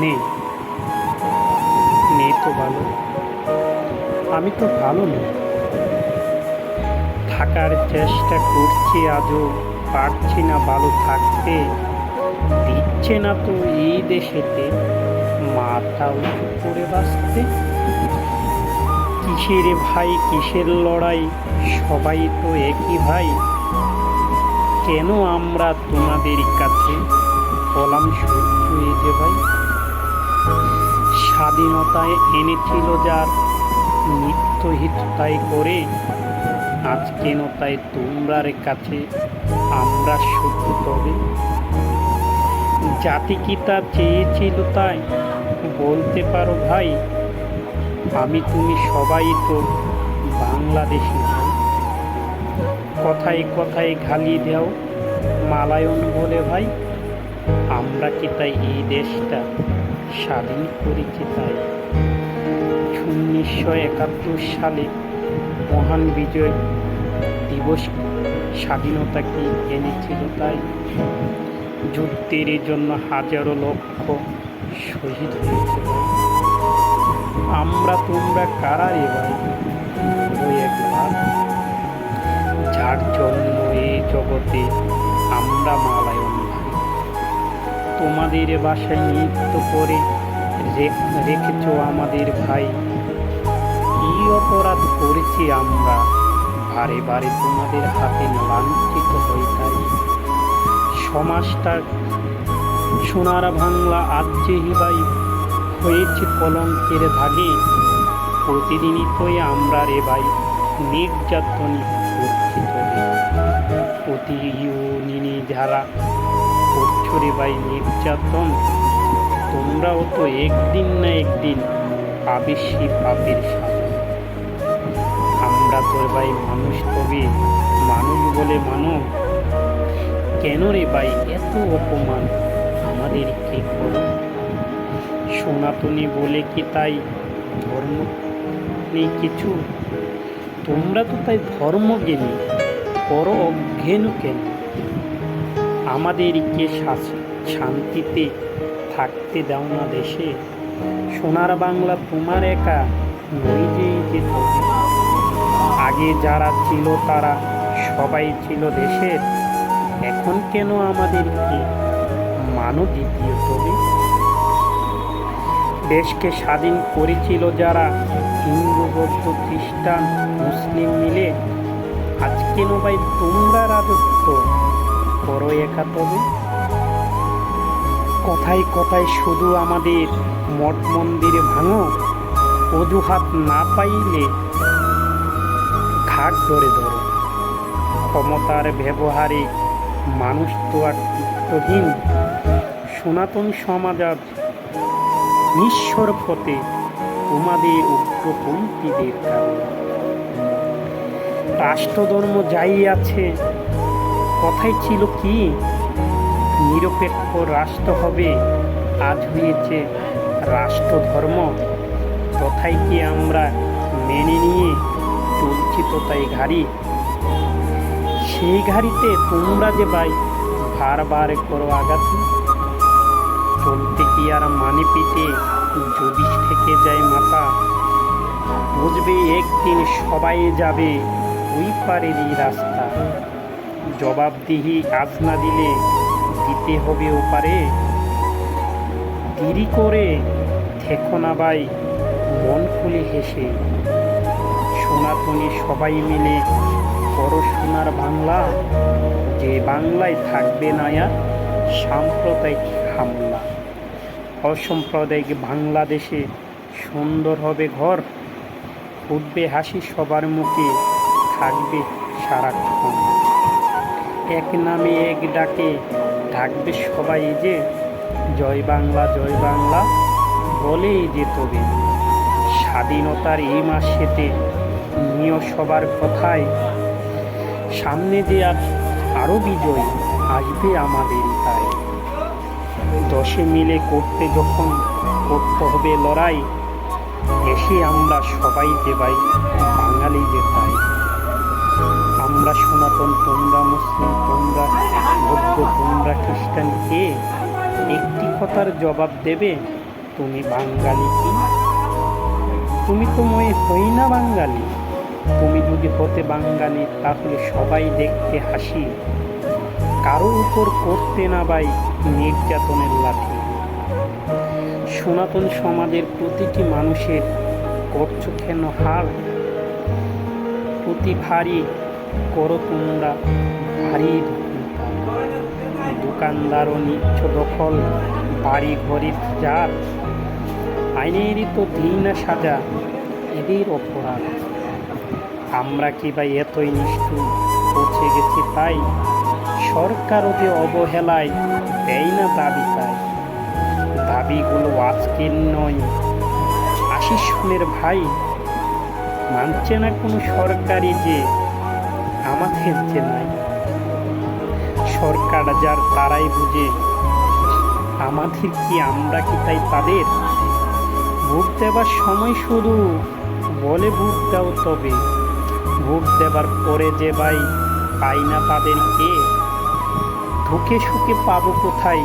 নেই, নেই তো ভালো, আমি তো ভালো নেই। থাকার চেষ্টা করছি আজও পারছি না ভালো থাকতে, দিচ্ছে না তো এই দেশেতে মাথা উঁচু করে বাঁচতে। কিসের ভাই কিসের লড়াই, সবাই তো একই ভাই, কেন আমরা তোমাদের কাছে হলাম সহ্য এই যে ভাই। স্বাধীনতায় এনেছিল যার নিত্যহিত তাই করে, আজ কেন তাই তোমরার কাছে আমরা সত্য তবে। জাতি কি তা চেয়েছিল তাই বলতে পারো ভাই, আমি তুমি সবাই তো বাংলাদেশি ভাই। কথায় কথায় গালি দাও মালায়ন বলে ভাই, আমরা কি তাই এই দেশটা স্বাধীন করেছি তাই। 1971 সালে মহান বিজয় দিবস স্বাধীনতা কি এনেছিল তাই, যুদ্ধের জন্য হাজারো লক্ষ শহীদ হয়েছে। আমরা তোমরা কারা রে ভাই, ওই একবার যার জন্য এই জগতে আমরা মালায়ন ভাই। তোমাদের বাসায় নৃত্য করে রেখেছ আমাদের ভাই, কি অপরাধ করেছি আমরা, বারে বারে তোমাদের হাতে লাঞ্ছিত হই তাই। সমাজটা সোনার বাংলা আজ যে ভাই হয়েছে কলঙ্কের দাগে, প্রতিদিনই তোই আমরা রে ভাই নির্যাতন করছি তবে। প্রতি ইউনিয়নে যারা করছো রে ভাই নির্যাতন, তোমরাও তো একদিন না একদিন পাবে সেই পাপের সাজা। আমরা তো ভাই মানুষ, তবে মানুষ বলে মানো, কেন রে ভাই এত অপমান আমাদের কে করো। সনাতনী বলে কি তাই ধর্ম নেই কিছু, তোমরা তো তাই ধর্ম জ্ঞানী, পর অজ্ঞান কেন। আমাদেরকে শান্তিতে থাকতে দাও না দেশে, সোনার বাংলা তোমার একা নই যে যেত। আগে যারা ছিল তারা সবাই ছিল দেশের, এখন কেন আমাদেরকে মানো দ্বিতীয় তবে। দেশকে স্বাধীন করেছিল যারা হিন্দু বৌদ্ধ খ্রিস্টান মুসলিম মিলে, আজ কেন ভাই তোমরা রাজত্ব করো একা তবে। কথায় কথায় শুধু আমাদের মঠ মন্দিরে ভাঙো, অজুহাত না পাইলে ঘাট ধরে ধরো। ক্ষমতার ব্যবহারে মানুষ তো আর চিত্তহীন, সনাতন সমাজ আজ নিঃস্বর পথে তোমাদের উগ্রপন্থীদের কারণে। রাষ্ট্রধর্ম যাই আছে, কথাই ছিল কি নিরপেক্ষ রাষ্ট্র হবে, আজ হয়েছে রাষ্ট্রধর্ম। তথায় কি আমরা মেনে নিয়ে চলছি তো তাই গাড়ি, সেই গাড়িতে তোমরা যে ভাই বারবার করো আঘাতি। চলতে কি আর মানে পিঠে যদি থেকে যায় মাথা, বুঝবে একদিন সবাই যাবে ওই পারেরই রাস্তা। জবাবদিহি আজ না দিলে দিতে হবে ওপারে, দেরি করে থেকো না ভাই মন খুলে হেসে। সনাতনী সবাই মিলে করো সোনার বাংলা, যে বাংলায় থাকবে না আর সাম্প্রদায়িক হামলা। অসাম্প্রদায়িক বাংলাদেশে সুন্দর হবে ঘর, ফুটবে হাসি সবার মুখে, থাকবে সারাক্ষণ এক নামে এক ডাকে, ডাকবে সবাই যে জয় বাংলা বলেই যে তবে। স্বাধীনতার এই মাসেতে নিয় সবার কথায়, সামনে যে আরো বিজয় আসবে আমাদের তাই। দশে মিলে করতে যখন করতে হবে লড়াই, এসে আমরা সবাই যে ভাই বাঙালি যে তাই। আমরা সনাতন তোমরা মুসলিম, তোমরা বৌদ্ধ তোমরা খ্রিস্টান, কে একটি কথার জবাব দেবে, তুমি বাঙালি কি? তুমি তো হই না বাঙালি। তুমি যদি হতে বাঙালি তাহলে সবাই দেখতে হাসি, কারো উপর করতে না ভাই নির্যাতনের লাঠি। সনাতন সমাজের প্রতিটি মানুষের করছো কেন হার? প্রতি ভারী করো তোমরা ভারী দোকানদারও নিচ্ছ দখল, বাড়ি ঘরের যার। আইনেরই তো দিই না সাজা, এদের অপরাধ। আমরা কি ভাই এতই নিষ্ঠুর পৌঁছে গেছি তাই? সরকার ওদের অবহেলায় দেয় না দাবি তাই। দাবিগুলো আজকের নয়, ৮০ সনের ভাই। মানছে না কোনো সরকারি যে আমাদের যে নাই। সরকার যার তারাই বুঝে আমাদের কি, আমরা কি তাই তাদের? ভোট দেবার সময় শুধু বলে ভোট দাও, তবে ভোট দেবার পরে যে ভাই পাই না তাদেরকে। ধুকে সুখে পাবো কোথায়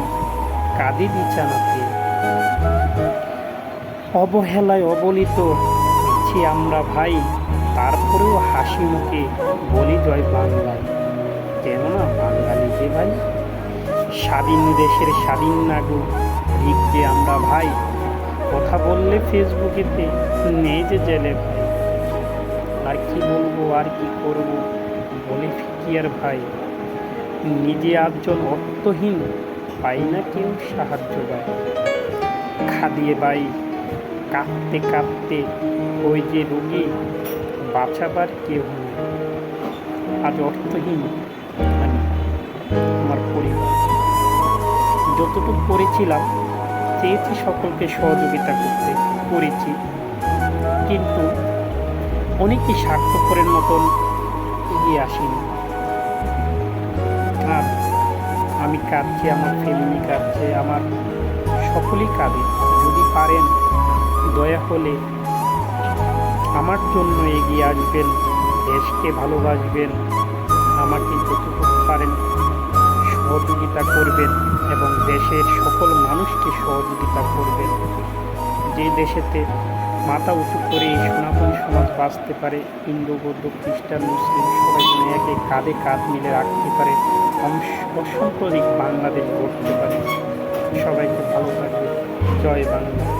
কাঁদে বিছানাতে। অবহেলায় অবলিত হচ্ছি আমরা ভাই, তারপরেও হাসি মুখে বলি জয় বাংলায়। কেননা বাঙালি যে ভাই, স্বাধীন দেশের স্বাধীন নাগরিক যে আমরা ভাই। কথা বললে ফেসবুকেতে নেই যে জেলে ভাই। আর কি বলবো আর কি করব বলে কি আর ভাই। নিজে একজন অর্থহীন, পাই না কেউ সাহায্য ভাই। খাদিয়ে ভাই কাঁদতে কাঁদতে ওই যে রোগী, বাঁচাবার কেউ নেই। আজ অর্থহীন আমি, আমার পরিবার। যতটুকু করেছিলাম চেয়েছি সকলকে সহযোগিতা করতে, করেছি, কিন্তু অনেকই স্বার্থপরের মতন এগিয়ে আসেনি। আর আমি কাঁদছি, আমার ফ্যামিলি কাঁদছে, আমার সকলেই কাঁদে। যদি পারেন দয়া হলে আমার জন্য এগিয়ে আসবেন, দেশকে ভালোবাসবেন, আমাকে যতটুকু পারেন সহযোগিতা করবেন এবং দেশের সকল মানুষকে সহযোগিতা করবেন। যে দেশেতে মাথা উঁচু করে এই সনাতন সমাজ বাঁচতে পারে, হিন্দু বৌদ্ধ খ্রিস্টান মুসলিম সবাই যেন একে কাঁধে কাঁধ মিলে রাখতে পারে, অসাম্প্রদায়িক বাংলাদেশ গড়তে পারে। সবাইকে ভালো থাকবে। জয় বাংলা।